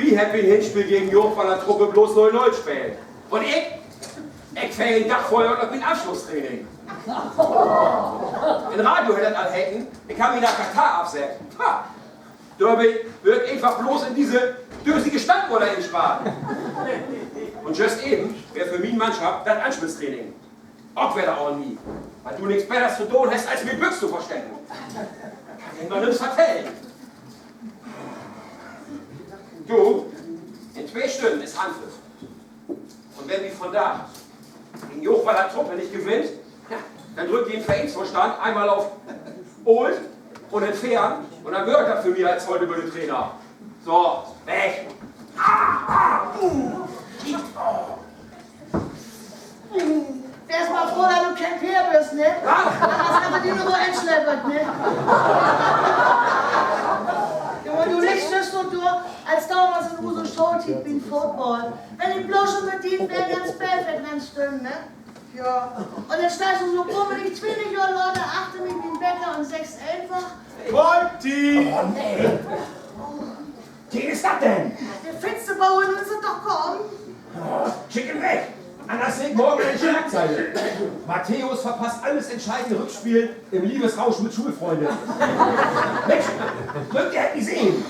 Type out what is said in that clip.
wie habt ihr ein Hinspiel gegen Leeveswahn Truppe bloß 0-0 spielt. Und ich fäll den Tag vorher noch mit Abschlusstraining. In Radio hätte das hätten, ich kann mich nach Katar absetzen. Ha! Derby wird einfach bloß in diese dösige Standuhr dahin sparen. Und just eben wäre für mich Mannschaft das Anschlusstraining. Auch wäre da auch nie. Weil du nichts Besseres zu tun hast, als mit Büchs zu verstecken. Kann ich noch nichts vertellen. Du, in 2 Stunden ist Anpfiff. Und wenn wir von da gegen Leeveswahn Truppe nicht gewinnt, ja, dann drückt die im Vereinsvorstand einmal auf Old und entfernen und dann wird er für mich als heute über den Trainer. So, weg! Der ist mal froh, dass du kein Peer bist, ne? Was? Das haben wir dir nur entschleppert, ne? Junge, du liegst so durch, als damals in unserer Showteam beim Football. Wenn ich bloß schon mit dir wäre, ganz perfekt, ganz stimmt, ne? Ja. Und dann stehst du so bummelig, 20 Jahre Leute, achte mich wie ein Bäcker und 6 einfach. Volti! Oh nee! Wie ist das denn? Der Fitzebauer nun sind doch kommen. Schick ihn weg! Anders seht morgen eine Schlagzeile. Matthäus verpasst alles entscheidende Rückspiel im Liebesrausch mit Schulfreunden. Mensch, mögt ihr hätten sehen.